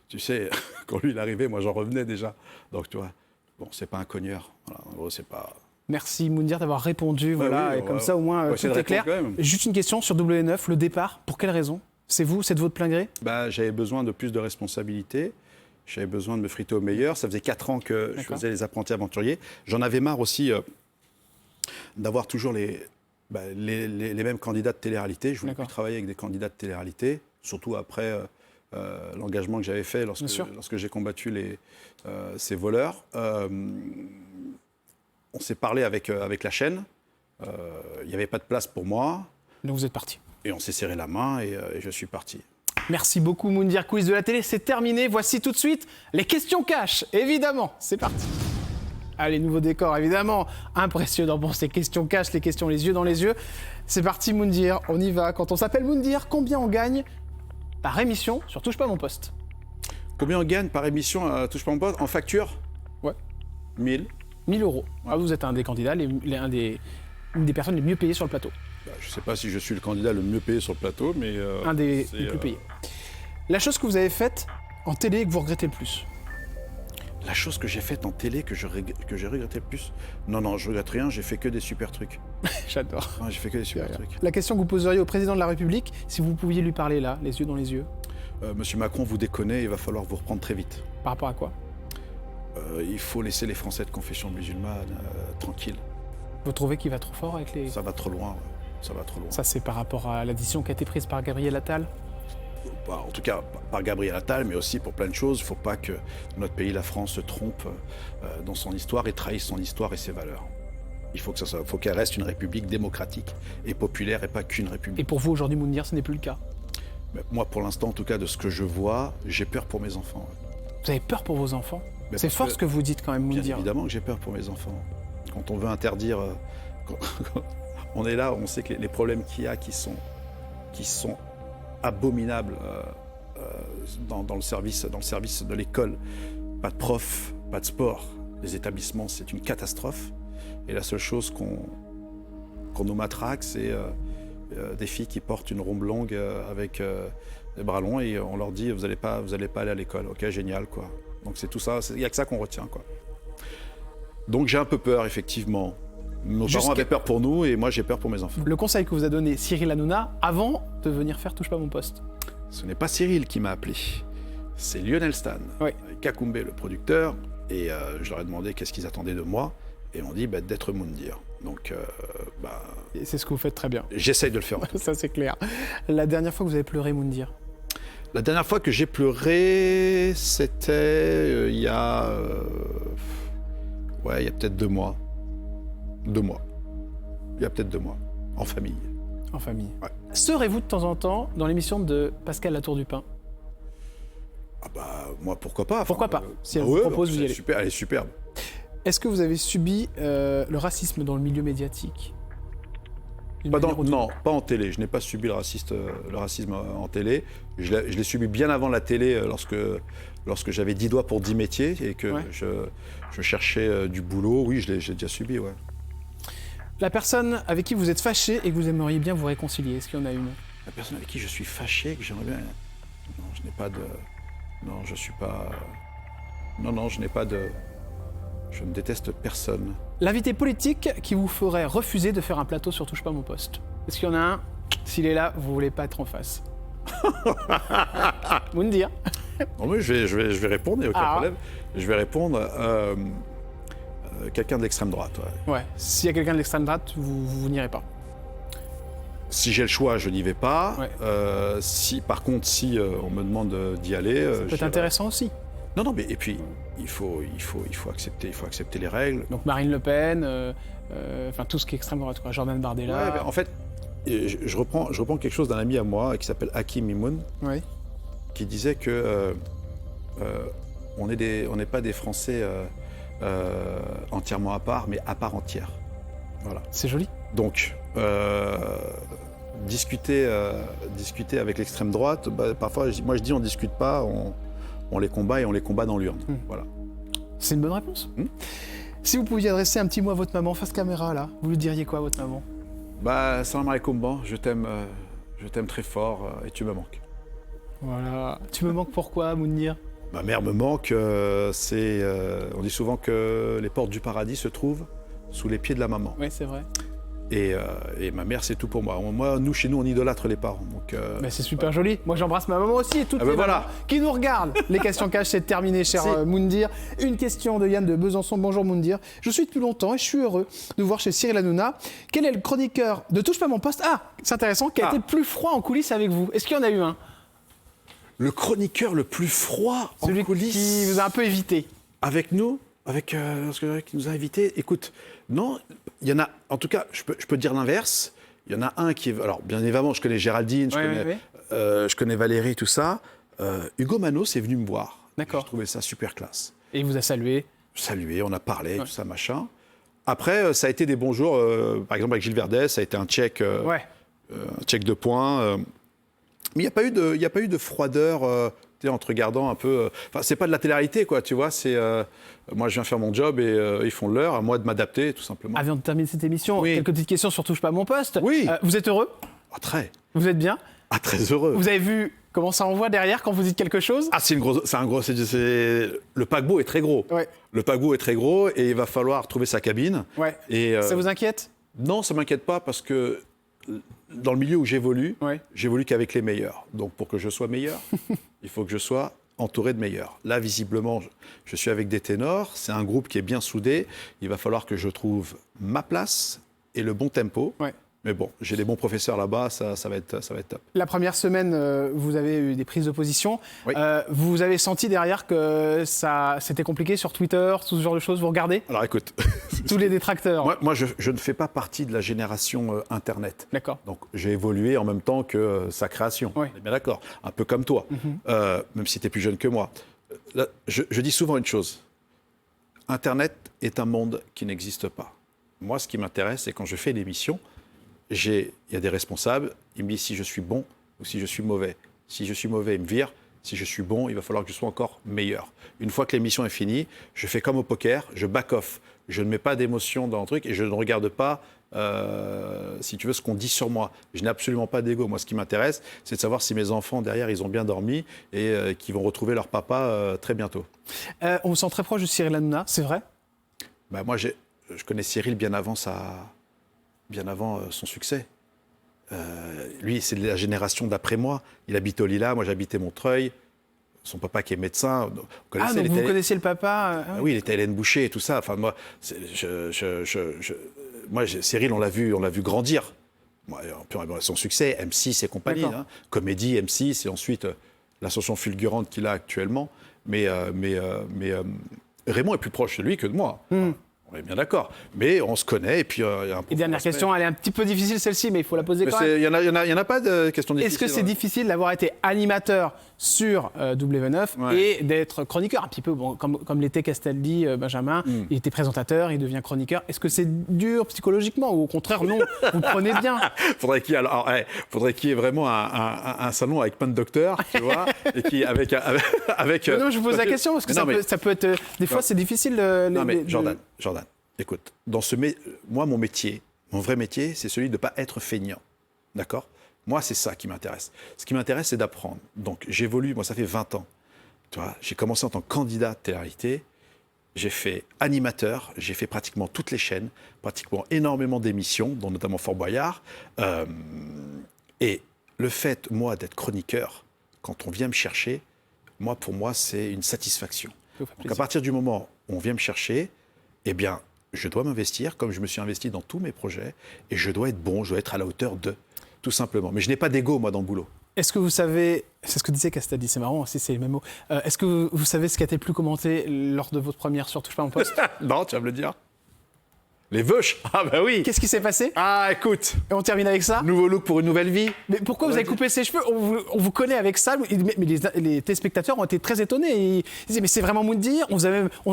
tu sais, quand lui, il est arrivé, moi, j'en revenais déjà. Donc, tu vois, bon, c'est pas un cogneur. Voilà, en gros, c'est pas... Merci Moundir d'avoir répondu. Voilà, oui, et comme ça, au moins, tout est clair. Juste une question sur W9, le départ, pour quelle raison ? C'est vous, c'est de votre plein gré ? Bah, j'avais besoin de plus de responsabilités. J'avais besoin de me friter au meilleur. Ça faisait 4 ans que je faisais les apprentis aventuriers. J'en avais marre aussi d'avoir toujours les mêmes candidats de télé-réalité. Je voulais plus travailler avec des candidats de télé-réalité, surtout après l'engagement que j'avais fait lorsque j'ai combattu ces voleurs. On s'est parlé avec la chaîne. Il n'y avait pas de place pour moi. Donc vous êtes parti. Et on s'est serré la main et je suis parti. Merci beaucoup Moundir. Quiz de la télé, c'est terminé. Voici tout de suite les questions cash, évidemment. C'est parti. Allez, nouveau décor, évidemment. Impressionnant pour ces questions cash, les questions les yeux dans les yeux. C'est parti Moundir, on y va. Quand on s'appelle Moundir, combien on gagne par émission sur Touche pas mon poste ? Combien on gagne par émission à Touche pas mon poste en facture ? Ouais. 1000. 1000 euros. Ah, vous êtes un des candidats, une des personnes les mieux payées sur le plateau. Je ne sais pas si je suis le candidat le mieux payé sur le plateau, mais... un des plus payés. La chose que vous avez faite en télé et que vous regrettez le plus ? La chose que j'ai faite en télé que j'ai regretté le plus ? Non, je regrette rien, j'ai fait que des super trucs. J'adore. Ouais, j'ai fait que des super trucs. La question que vous poseriez au président de la République, si vous pouviez lui parler là, les yeux dans les yeux ? Monsieur Macron, vous déconnez, il va falloir vous reprendre très vite. Par rapport à quoi ? Il faut laisser les Français de confession musulmane tranquilles. Vous trouvez qu'il va trop fort avec les... Ça va trop loin, ouais. Ça va trop loin. Ça, c'est par rapport à la décision qui a été prise par Gabriel Attal ? En tout cas, par Gabriel Attal, mais aussi pour plein de choses. Il ne faut pas que notre pays, la France, se trompe dans son histoire et trahisse son histoire et ses valeurs. Il faut qu'elle reste une république démocratique et populaire et pas qu'une république. Et pour vous, aujourd'hui, Moundir, ce n'est plus le cas ? Mais moi, pour l'instant, en tout cas, de ce que je vois, j'ai peur pour mes enfants. Ouais. Vous avez peur pour vos enfants ? Mais c'est fort ce que vous dites quand même, Moundir. Bien évidemment que j'ai peur pour mes enfants. Quand on veut interdire... on est là, on sait que les problèmes qu'il y a qui sont abominables dans le service de l'école. Pas de profs, pas de sport. Les établissements, c'est une catastrophe. Et la seule chose qu'on nous matraque, c'est des filles qui portent une robe longue avec des bras longs et on leur dit vous allez pas aller à l'école. Ok, génial, quoi. Donc c'est tout ça, il n'y a que ça qu'on retient, quoi. Donc j'ai un peu peur, effectivement. Nos parents avaient peur pour nous et moi j'ai peur pour mes enfants. Le conseil que vous a donné Cyril Hanouna avant de venir faire Touche pas mon poste. Ce n'est pas Cyril qui m'a appelé, c'est Lionel Stan, oui. Avec Kakoumbe, le producteur, et je leur ai demandé qu'est-ce qu'ils attendaient de moi, et ils m'ont dit d'être Moundir. Donc, et c'est ce que vous faites très bien. J'essaye de le faire. Ça c'est clair. La dernière fois que vous avez pleuré, Moundir ? La dernière fois que j'ai pleuré, c'était il y a peut-être 2 mois. 2 mois. Il y a peut-être 2 mois. En famille. En famille. Ouais. Serez-vous de temps en temps dans l'émission de Pascal Latour du Pin ? Ah bah, moi, pourquoi pas. Pourquoi pas? Si elle vous propose, vous y allez. Super, elle est superbe. Est-ce que vous avez subi le racisme dans le milieu médiatique? Non, pas en télé. Je n'ai pas subi le racisme en télé. Je l'ai subi bien avant la télé, lorsque j'avais 10 doigts pour 10 métiers et que je cherchais du boulot. Oui, j'ai déjà subi, ouais. La personne avec qui vous êtes fâché et que vous aimeriez bien vous réconcilier, est-ce qu'il y en a une? La personne avec qui je suis fâché, que j'aimerais bien... Non, je n'ai pas de... Non, je suis pas... Non, je n'ai pas de... Je ne déteste personne. L'invité politique qui vous ferait refuser de faire un plateau sur Touche pas mon poste. Est-ce qu'il y en a un? S'il est là, vous voulez pas être en face. Vous me dire. Non, mais je vais répondre, il n'y a aucun problème. Je vais répondre... quelqu'un d'extrême droite, ouais. Ouais, s'il y a quelqu'un de l'extrême droite, vous n'irez pas. Si j'ai le choix, je n'y vais pas. Ouais. Par contre, si on me demande d'y aller... Ça peut être intéressant aussi. Non, mais et puis, il faut accepter les règles. Donc Marine Le Pen, enfin tout ce qui est extrême droite, quoi. Jordan Bardella. Ouais, en fait, je reprends quelque chose d'un ami à moi qui s'appelle Hakim Mimoun, Oui. qui disait que on n'est pas des Français entièrement à part, mais à part entière. Voilà. C'est joli. Donc, discuter avec l'extrême droite, parfois, moi je dis on discute pas, on les combat et on les combat dans l'urne. Voilà. C'est une bonne réponse. Si vous pouviez adresser un petit mot à votre maman face caméra, là, vous lui diriez quoi à votre maman? Salam alaikum, je t'aime très fort et tu me manques. Voilà. Tu me manques pourquoi, Mounir? Ma mère me manque, on dit souvent que les portes du paradis se trouvent sous les pieds de la maman. Oui, c'est vrai. Et ma mère, c'est tout pour moi. Chez nous, on idolâtre les parents. Donc, c'est super joli. Moi, j'embrasse ma maman aussi et toutes les mamans qui nous regardent. Les questions cash, c'est terminé, cher Moundir. Une question de Yann de Besançon. Bonjour Moundir. Je suis depuis longtemps et je suis heureux de vous voir chez Cyril Hanouna. Quel est le chroniqueur de Touche pas mon poste? Ah, c'est intéressant. Qui a été le plus froid en coulisses avec vous? Est-ce qu'il y en a eu un? Le chroniqueur le plus froid en coulisses. Celui qui vous a un peu évité. Avec nous, qui nous a invités. Écoute, non, il y en a. En tout cas, je peux dire l'inverse. Il y en a un qui est. Alors, bien évidemment, je connais Géraldine, je connais Valérie, tout ça. Hugo Manos est venu me voir. D'accord. J'ai trouvé ça super classe. Et il vous a salué. Salué, on a parlé, tout ça, machin. Après, ça a été des bons jours. Par exemple, avec Gilles Verdez, ça a été un check, un check de points. Mais il n'y a pas eu de froideur en te regardant un peu. Enfin, c'est pas de la télé-réalité, quoi, tu vois. C'est moi, je viens faire mon job et ils font leur. À moi de m'adapter, tout simplement. Avant de terminer cette émission, quelques petites questions sur Touche pas mon poste. Oui. Vous êtes heureux? Très. Vous êtes bien? Très heureux. Vous avez vu comment ça envoie derrière quand vous dites quelque chose? Le paquebot est très gros. Ouais. Le paquebot est très gros et il va falloir trouver sa cabine. Ouais. Et, ça vous inquiète? Non, ça m'inquiète pas parce que dans le milieu où j'évolue, j'évolue qu'avec les meilleurs. Donc pour que je sois meilleur, il faut que je sois entouré de meilleurs. Là, visiblement, je suis avec des ténors. C'est un groupe qui est bien soudé. Il va falloir que je trouve ma place et le bon tempo. Ouais. Mais bon, j'ai des bons professeurs là-bas, ça va être top. La première semaine, vous avez eu des prises de position. Oui. Vous avez senti derrière que c'était compliqué sur Twitter, tout ce genre de choses. Vous regardez? Alors écoute, tous les détracteurs. Moi, je ne fais pas partie de la génération Internet. D'accord. Donc j'ai évolué en même temps que sa création. Oui. On est bien d'accord. Un peu comme toi, même si tu es plus jeune que moi. Là, je dis souvent une chose. Internet est un monde qui n'existe pas. Moi, ce qui m'intéresse, c'est quand je fais l'émission, il y a des responsables, ils me disent si je suis bon ou si je suis mauvais. Si je suis mauvais, ils me virent. Si je suis bon, il va falloir que je sois encore meilleur. Une fois que l'émission est finie, je fais comme au poker, je back off. Je ne mets pas d'émotion dans le truc et je ne regarde pas, si tu veux, ce qu'on dit sur moi. Je n'ai absolument pas d'ego. Moi, ce qui m'intéresse, c'est de savoir si mes enfants, derrière, ils ont bien dormi et qu'ils vont retrouver leur papa très bientôt. On vous sent très proche de Cyril Hanouna, c'est vrai? Moi, je connais Cyril bien avant son succès. Lui, c'est de la génération d'après moi. Il habite au Lilas, moi j'habitais Montreuil. Son papa qui est médecin. Donc vous connaissiez le papa Oui, il était à Hélène Boucher et tout ça. Enfin, moi, Cyril, on l'a vu grandir. Son succès, M6 et compagnie. Hein. Comédie, M6 et ensuite l'ascension fulgurante qu'il a actuellement. Mais Raymond est plus proche de lui que de moi. On est bien d'accord. Mais on se connaît et puis il y a un Et profond dernière respect. question, elle est un petit peu difficile celle-ci, mais il faut la poser Mais quand même. il y en a pas de question difficile. Est-ce que c'est difficile d'avoir été animateur sur W9 Ouais. et d'être chroniqueur un petit peu, bon, comme l'était Castaldi, Benjamin, il était présentateur, il devient chroniqueur. Est-ce que c'est dur psychologiquement ou au contraire non, vous le prenez bien? Faudrait qu'il y ait vraiment un salon avec plein de docteurs, tu vois, et qui avec Mais non, je vous pose la question parce que ça peut être des fois c'est difficile. Non mais Jordan, écoute, moi mon vrai métier, c'est celui de ne pas être feignant, d'accord? Moi c'est ça qui m'intéresse. Ce qui m'intéresse c'est d'apprendre. Donc j'évolue, moi ça fait 20 ans, tu vois, j'ai commencé en tant que candidat de télé-réalité, j'ai fait animateur, j'ai fait pratiquement toutes les chaînes, pratiquement énormément d'émissions, dont notamment Fort Boyard, et le fait moi d'être chroniqueur, quand on vient me chercher, pour moi c'est une satisfaction. Donc à partir du moment où on vient me chercher, eh bien, je dois m'investir comme je me suis investi dans tous mes projets et je dois être bon, je dois être à la hauteur de, tout simplement. Mais je n'ai pas d'ego, moi, dans le boulot. Est-ce que vous savez, c'est ce que disait Castaldi, c'est marrant aussi, c'est les mêmes mots. Est-ce que vous savez ce qui a été le plus commenté lors de votre première sur Touche pas mon poste? Non, tu vas me le dire. Les veuches. Ah bah oui. Qu'est-ce qui s'est passé? Ah, écoute. Et on termine avec ça. Nouveau look pour une nouvelle vie. Mais pourquoi vous avez coupé ses cheveux? On vous connaît avec ça, mais les téléspectateurs ont été très étonnés. Ils disaient, mais c'est vraiment Moundir. On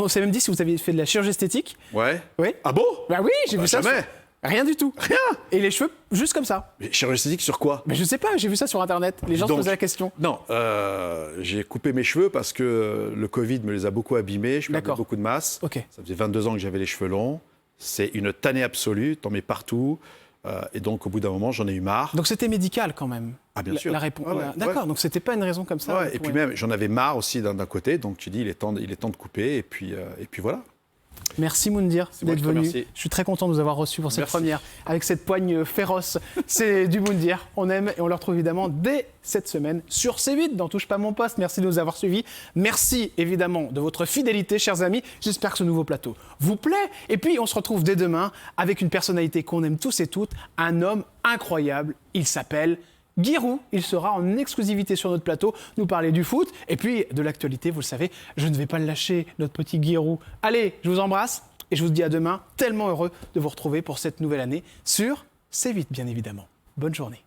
s'est même dit si vous aviez fait de la chirurgie esthétique. Ouais. Oui. Ah bon? Bah oui, j'ai vu ça. Jamais. Rien du tout. Rien. Et les cheveux, juste comme ça. Mais chirurgie esthétique sur quoi? Mais je sais pas, j'ai vu ça sur Internet. Les gens se Donc, posaient la question. Non, j'ai coupé mes cheveux parce que le Covid me les a beaucoup abîmés. Je perdais D'accord. beaucoup de masse. Ok. Ça faisait 22 ans que j'avais les cheveux longs. C'est une tannée absolue, t'en mets partout. Et donc, au bout d'un moment, j'en ai eu marre. Donc c'était médical quand même. Ah, bien sûr. La réponse. Ouais, ouais, D'accord, ouais. donc c'était pas une raison comme ça. Ouais, et puis même, j'en avais marre aussi d'un côté. Donc, tu dis, il est temps de couper. Et puis voilà. Merci Moundir moi d'être qui te venu. remercie. Je suis très content de vous avoir reçu pour cette Merci. première, avec cette poigne féroce. C'est du Moundir, on aime et on le retrouve évidemment dès cette semaine sur C8 dans Touche pas mon poste. Merci de nous avoir suivis. Merci évidemment de votre fidélité, chers amis. J'espère que ce nouveau plateau vous plaît. Et puis on se retrouve dès demain avec une personnalité qu'on aime tous et toutes, un homme incroyable. Il s'appelle Giroud, il sera en exclusivité sur notre plateau, nous parler du foot et puis de l'actualité, vous le savez, je ne vais pas le lâcher, notre petit Giroud. Allez, je vous embrasse et je vous dis à demain, tellement heureux de vous retrouver pour cette nouvelle année sur C8 bien évidemment. Bonne journée.